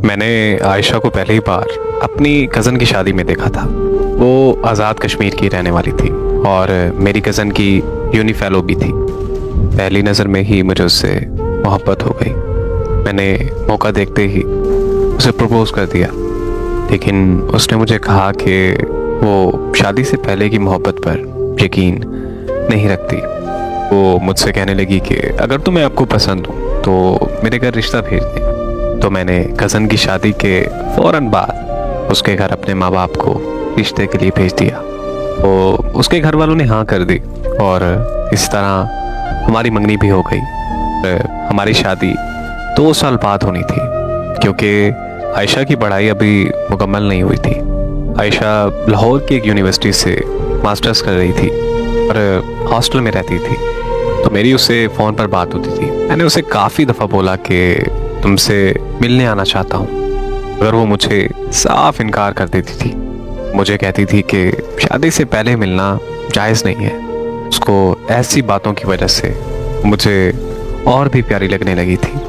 मैंने आयशा को पहली बार अपनी कज़न की शादी में देखा था। वो आज़ाद कश्मीर की रहने वाली थी और मेरी कज़न की यूनी फेलो भी थी। पहली नज़र में ही मुझे उससे मोहब्बत हो गई। मैंने मौका देखते ही उसे प्रपोज़ कर दिया, लेकिन उसने मुझे कहा कि वो शादी से पहले की मोहब्बत पर यकीन नहीं रखती। वो मुझसे कहने लगी कि अगर तुम्हें आपको पसंद हो तो मेरे घर रिश्ता भेज दें। तो मैंने कज़न की शादी के फ़ौरन बाद उसके घर अपने माँ बाप को रिश्ते के लिए भेज दिया। तो उसके घर वालों ने हाँ कर दी और इस तरह हमारी मंगनी भी हो गई। हमारी शादी 2 साल बाद होनी थी, क्योंकि आयशा की पढ़ाई अभी मुकम्मल नहीं हुई थी। आयशा लाहौर की एक यूनिवर्सिटी से मास्टर्स कर रही थी और हॉस्टल में रहती थी। तो मेरी उससे फ़ोन पर बात होती थी। मैंने उसे काफ़ी दफ़ा बोला कि तुमसे मिलने आना चाहता हूँ, मगर वो मुझे साफ इनकार कर देती थी। मुझे कहती थी कि शादी से पहले मिलना जायज़ नहीं है। उसको ऐसी बातों की वजह से मुझे और भी प्यारी लगने लगी थी।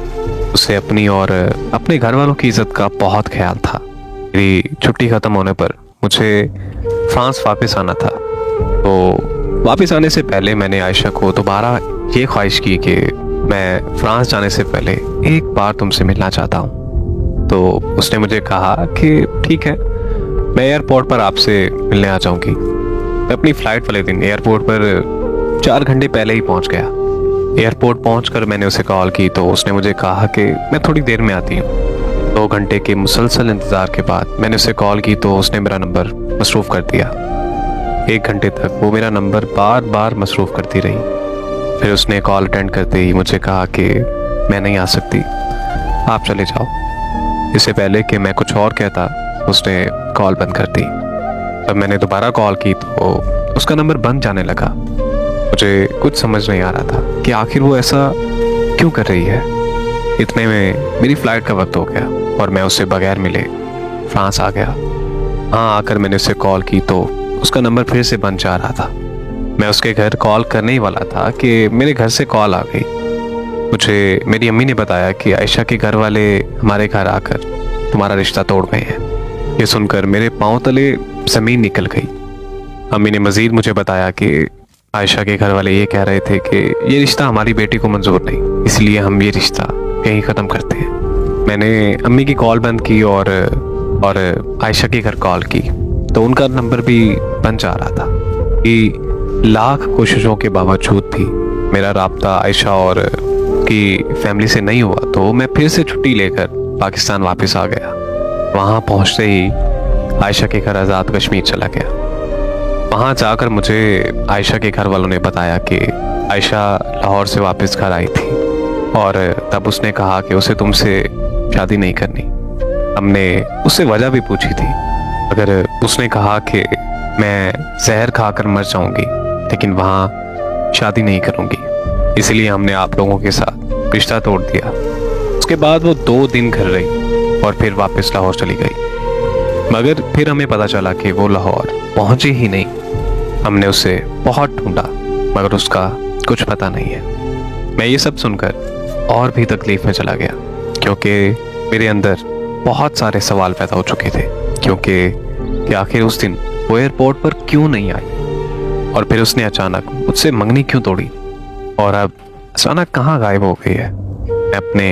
उसे अपनी और अपने घर वालों की इज़्ज़त का बहुत ख्याल था। मेरी छुट्टी ख़त्म होने पर मुझे फ्रांस वापस आना था। तो वापस आने से पहले मैंने आयशा को दोबारा ये ख्वाहिश की कि मैं फ्रांस जाने से पहले एक बार तुमसे मिलना चाहता हूँ। तो उसने मुझे कहा कि ठीक है, मैं एयरपोर्ट पर आपसे मिलने आ जाऊँगी। मैं अपनी फ़्लाइट वाले दिन एयरपोर्ट पर 4 घंटे पहले ही पहुँच गया। एयरपोर्ट पहुँचकर मैंने उसे कॉल की तो उसने मुझे कहा कि मैं थोड़ी देर में आती हूँ। 2 घंटे के मुसलसल इंतज़ार के बाद मैंने उसे कॉल की तो उसने मेरा नंबर मसरूफ़ कर दिया। 1 घंटे तक वो मेरा नंबर बार बार मसरूफ़ करती रही। फिर उसने कॉल अटेंड करते ही मुझे कहा कि मैं नहीं आ सकती, आप चले जाओ। इससे पहले कि मैं कुछ और कहता उसने कॉल बंद कर दी। तब मैंने दोबारा कॉल की तो उसका नंबर बंद जाने लगा। मुझे कुछ समझ नहीं आ रहा था कि आखिर वो ऐसा क्यों कर रही है। इतने में मेरी फ़्लाइट का वक्त हो गया और मैं उससे बगैर मिले फ्रांस आ गया। हाँ, आकर मैंने उसे कॉल की तो उसका नंबर फिर से बंद जा रहा था। मैं उसके घर कॉल करने ही वाला था कि मेरे घर से कॉल आ गई। मुझे मेरी अम्मी ने बताया कि आयशा के घर वाले हमारे घर आकर तुम्हारा रिश्ता तोड़ गए हैं। ये सुनकर मेरे पांव तले ज़मीन निकल गई। अम्मी ने मज़ीद मुझे बताया कि आयशा के घर वाले ये कह रहे थे कि ये रिश्ता हमारी बेटी को मंजूर नहीं, इसलिए हम ये रिश्ता यहीं ख़त्म करते हैं। मैंने अम्मी की कॉल बंद की और आयशा के घर कॉल की तो उनका नंबर भी बंद जा रहा था। कि लाख कोशिशों के बावजूद भी मेरा राब्ता आयशा और की फैमिली से नहीं हुआ तो मैं फिर से छुट्टी लेकर पाकिस्तान वापस आ गया। वहाँ पहुँचते ही आयशा के घर आज़ाद कश्मीर चला गया। वहाँ जाकर मुझे आयशा के घर वालों ने बताया कि आयशा लाहौर से वापस घर आई थी और तब उसने कहा कि उसे तुमसे शादी नहीं करनी। हमने उससे वजह भी पूछी थी, अगर उसने कहा कि मैं जहर खाकर मर जाऊंगी लेकिन वहाँ शादी नहीं करूंगी, इसलिए हमने आप लोगों के साथ रिश्ता तोड़ दिया। उसके बाद वो 2 दिन घर रही और फिर वापस लाहौर चली गई। मगर फिर हमें पता चला कि वो लाहौर पहुंची ही नहीं। हमने उसे बहुत ढूंढा मगर उसका कुछ पता नहीं है। मैं ये सब सुनकर और भी तकलीफ में चला गया, क्योंकि मेरे अंदर बहुत सारे सवाल पैदा हो चुके थे। क्योंकि आखिर उस दिन वो एयरपोर्ट पर क्यों नहीं आई और फिर उसने अचानक मुझसे मंगनी क्यों तोड़ी और अब अचानक कहाँ गायब हो गई है। मैं अपने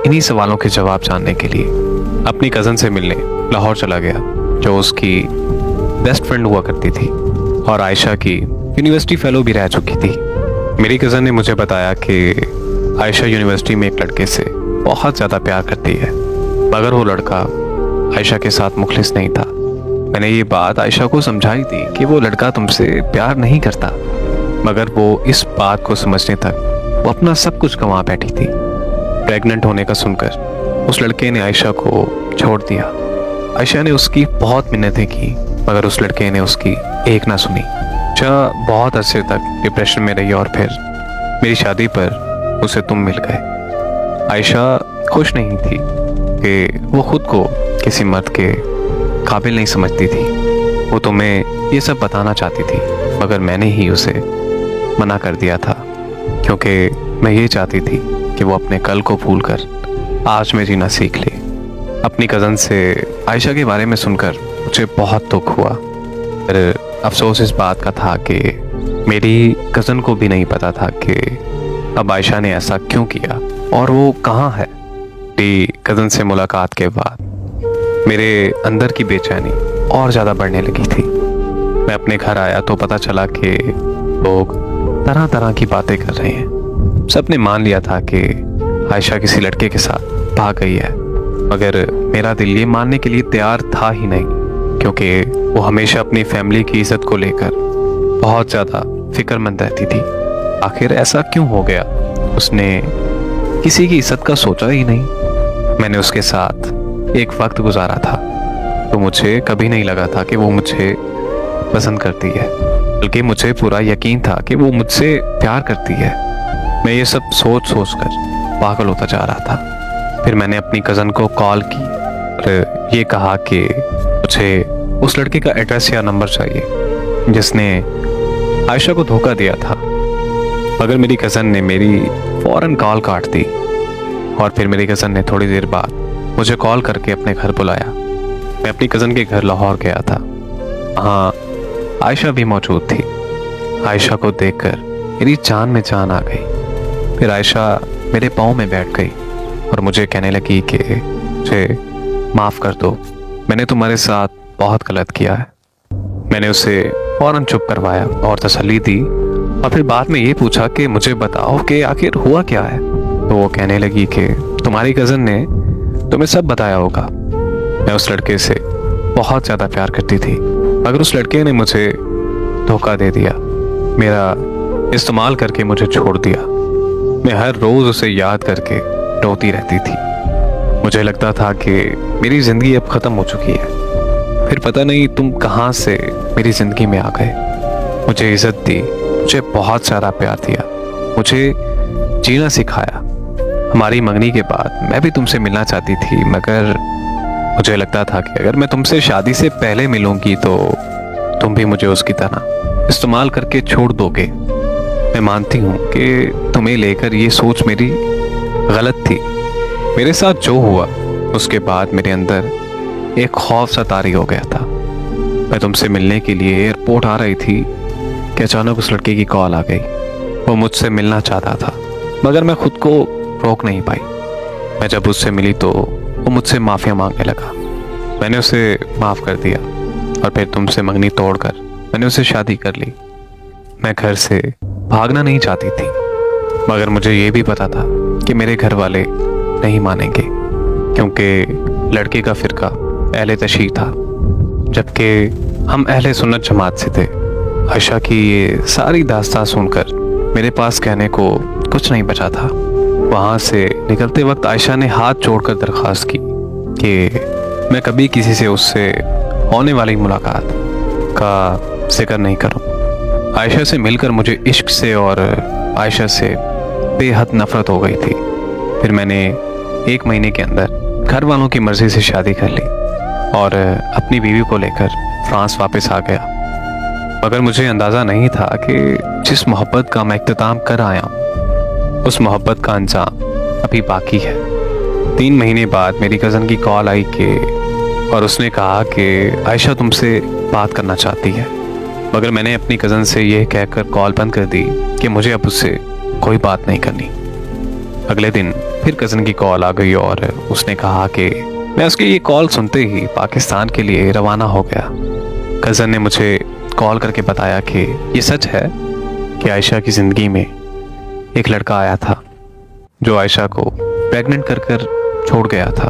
इन्हीं सवालों के जवाब जानने के लिए अपनी कज़न से मिलने लाहौर चला गया, जो उसकी बेस्ट फ्रेंड हुआ करती थी और आयशा की यूनिवर्सिटी फेलो भी रह चुकी थी। मेरी कज़न ने मुझे बताया कि आयशा यूनिवर्सिटी में एक लड़के से बहुत ज़्यादा प्यार करती है, मगर वो लड़का आयशा के साथ मुखलिस नहीं था। मैंने ये बात आयशा को समझाई थी कि वो लड़का तुमसे प्यार नहीं करता, मगर वो इस बात को समझने तक वो अपना सब कुछ गंवा बैठी थी। प्रेग्नेंट होने का सुनकर उस लड़के ने आयशा को छोड़ दिया। आयशा ने उसकी बहुत मिन्नतें की, मगर उस लड़के ने उसकी एक ना सुनी। आयशा बहुत अरसे तक डिप्रेशन में रही और फिर मेरी शादी पर उसे तुम मिल गए। आयशा खुश नहीं थी कि वो खुद को किसी मर्द के काबिल नहीं समझती थी। वो तुम्हें ये सब बताना चाहती थी, मगर मैंने ही उसे मना कर दिया था, क्योंकि मैं ये चाहती थी कि वो अपने कल को भूलकर आज में जीना सीख ले। अपनी कज़न से आयशा के बारे में सुनकर मुझे बहुत दुख हुआ। पर अफसोस इस बात का था कि मेरी कज़न को भी नहीं पता था कि अब आयशा ने ऐसा क्यों किया और वो कहाँ है। मेरी कज़न से मुलाकात के बाद मेरे अंदर की बेचैनी और ज़्यादा बढ़ने लगी थी। मैं अपने घर आया तो पता चला कि लोग तरह तरह की बातें कर रहे हैं। सबने मान लिया था कि आयशा किसी लड़के के साथ भाग गई है, मगर मेरा दिल ये मानने के लिए तैयार था ही नहीं, क्योंकि वो हमेशा अपनी फैमिली की इज्जत को लेकर बहुत ज़्यादा फिक्रमंद रहती थी। आखिर ऐसा क्यों हो गया? उसने किसी की इज्जत का सोचा ही नहीं। मैंने उसके साथ एक वक्त गुजारा था तो मुझे कभी नहीं लगा था कि वो मुझे पसंद करती है, बल्कि मुझे पूरा यकीन था कि वो मुझसे प्यार करती है। मैं ये सब सोच सोच कर पागल होता जा रहा था। फिर मैंने अपनी कज़न को कॉल की और ये कहा कि मुझे उस लड़के का एड्रेस या नंबर चाहिए जिसने आयशा को धोखा दिया था। मगर मेरी कज़न ने मेरी फ़ौरन कॉल काट दी और फिर मेरी कज़न ने थोड़ी देर बाद मुझे कॉल करके अपने घर बुलाया। मैं अपनी कज़न के घर लाहौर गया था। वहाँ आयशा भी मौजूद थी। आयशा को देखकर मेरी जान में जान आ गई। फिर आयशा मेरे पाँव में बैठ गई और मुझे कहने लगी कि मुझे माफ़ कर दो, मैंने तुम्हारे साथ बहुत गलत किया है। मैंने उसे फ़ौरन चुप करवाया और तसल्ली दी और फिर बाद में ये पूछा कि मुझे बताओ कि आखिर हुआ क्या है। तो वो कहने लगी कि तुम्हारी कज़न ने तुम्हें सब बताया होगा। मैं उस लड़के से बहुत ज़्यादा प्यार करती थी, मगर उस लड़के ने मुझे धोखा दे दिया, मेरा इस्तेमाल करके मुझे छोड़ दिया। मैं हर रोज़ उसे याद करके रोती रहती थी। मुझे लगता था कि मेरी ज़िंदगी अब ख़त्म हो चुकी है। फिर पता नहीं तुम कहाँ से मेरी ज़िंदगी में आ गए। मुझे इज़्ज़त दी, मुझे बहुत सारा प्यार दिया, मुझे जीना सिखाया। हमारी मंगनी के बाद मैं भी तुमसे मिलना चाहती थी, मगर मुझे लगता था कि अगर मैं तुमसे शादी से पहले मिलूंगी तो तुम भी मुझे उसकी तरह इस्तेमाल करके छोड़ दोगे। मैं मानती हूँ कि तुम्हें लेकर ये सोच मेरी गलत थी। मेरे साथ जो हुआ उसके बाद मेरे अंदर एक खौफ सा तारी हो गया था। मैं तुमसे मिलने के लिए एयरपोर्ट आ रही थी कि अचानक उस लड़के की कॉल आ गई। वो मुझसे मिलना चाहता था, मगर मैं खुद को रोक नहीं पाई। मैं जब उससे मिली तो वो मुझसे माफ़िया मांगने लगा। मैंने उसे माफ़ कर दिया और फिर तुमसे मंगनी तोड़कर मैंने उसे शादी कर ली। मैं घर से भागना नहीं चाहती थी, मगर मुझे ये भी पता था कि मेरे घर वाले नहीं मानेंगे, क्योंकि लड़के का फ़िरका अहले तशय्युअ था, जबकि हम अहले सुन्नत जमात से थे। आयशा की ये सारी दास्तां सुनकर मेरे पास कहने को कुछ नहीं बचा था। वहाँ से निकलते वक्त आयशा ने हाथ जोड़कर दरख्वास्त की कि मैं कभी किसी से उससे होने वाली मुलाकात का जिक्र नहीं करूं। आयशा से मिलकर मुझे इश्क से और आयशा से बेहद नफ़रत हो गई थी। फिर मैंने 1 महीने के अंदर घर वालों की मर्ज़ी से शादी कर ली और अपनी बीवी को लेकर फ्रांस वापस आ गया। मगर मुझे अंदाज़ा नहीं था कि जिस मोहब्बत का मैं इख्तिताम कर आया हूँ उस मोहब्बत का अंजाम अभी बाकी है। 3 महीने बाद मेरी कज़न की कॉल आई कि और उसने कहा कि आयशा तुमसे बात करना चाहती है। मगर मैंने अपनी कज़न से यह कहकर कॉल बंद कर दी कि मुझे अब उससे कोई बात नहीं करनी। अगले दिन फिर कज़न की कॉल आ गई और उसने कहा कि मैं उसकी ये कॉल सुनते ही पाकिस्तान के लिए रवाना हो गया। कज़न ने मुझे कॉल करके बताया कि ये सच है कि आयशा की ज़िंदगी में एक लड़का आया था जो आयशा को प्रेग्नेंट कर छोड़ गया था,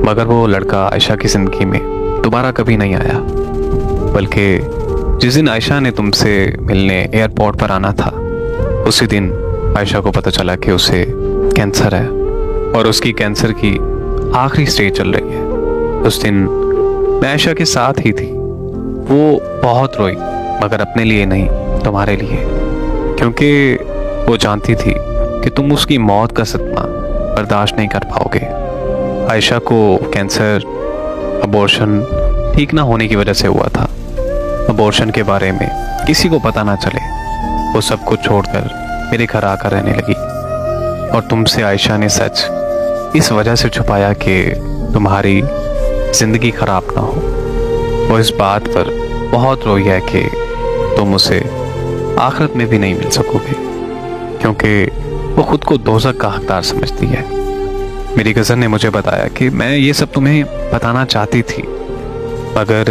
मगर वो लड़का आयशा की ज़िंदगी में दोबारा कभी नहीं आया। बल्कि जिस दिन आयशा ने तुमसे मिलने एयरपोर्ट पर आना था उसी दिन आयशा को पता चला कि उसे कैंसर है और उसकी कैंसर की आखिरी स्टेज चल रही है। उस दिन मैं आयशा के साथ ही थी। वो बहुत रोई, मगर अपने लिए नहीं, तुम्हारे लिए, क्योंकि वो जानती थी कि तुम उसकी मौत का सदमा बर्दाश्त नहीं कर पाओगे। आयशा को कैंसर अबॉर्शन ठीक ना होने की वजह से हुआ था। अबॉर्शन के बारे में किसी को पता ना चले, वो सब कुछ छोड़कर मेरे घर आकर रहने लगी। और तुमसे आयशा ने सच इस वजह से छुपाया कि तुम्हारी ज़िंदगी ख़राब ना हो। वो इस बात पर बहुत रोई है कि तुम उसे आखिरत में भी नहीं मिल सकोगे, क्योंकि वो खुद को दोज़ख का हकदार समझती है। मेरी कज़न ने मुझे बताया कि मैं ये सब तुम्हें बताना चाहती थी, मगर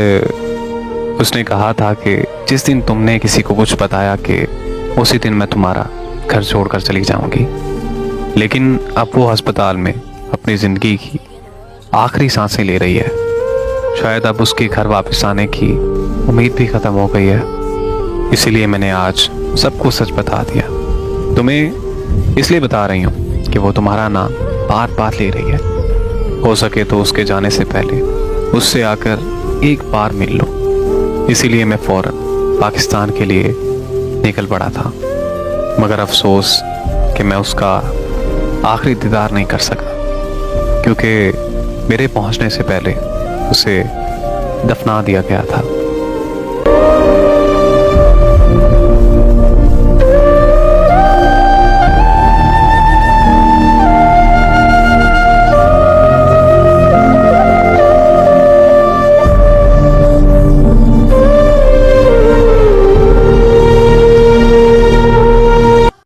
उसने कहा था कि जिस दिन तुमने किसी को कुछ बताया कि उसी दिन मैं तुम्हारा घर छोड़कर चली जाऊंगी। लेकिन अब वो अस्पताल में अपनी ज़िंदगी की आखिरी सांसें ले रही है। शायद अब उसके घर वापस आने की उम्मीद भी ख़त्म हो गई है। इसीलिए मैंने आज सबको सच बता दिया। तुम्हें इसलिए बता रही हूँ कि वो तुम्हारा नाम बार बार ले रही है। हो सके तो उसके जाने से पहले उससे आकर एक बार मिल लो। इसीलिए मैं फ़ौरन पाकिस्तान के लिए निकल पड़ा था, मगर अफसोस कि मैं उसका आखिरी दीदार नहीं कर सका, क्योंकि मेरे पहुंचने से पहले उसे दफना दिया गया था।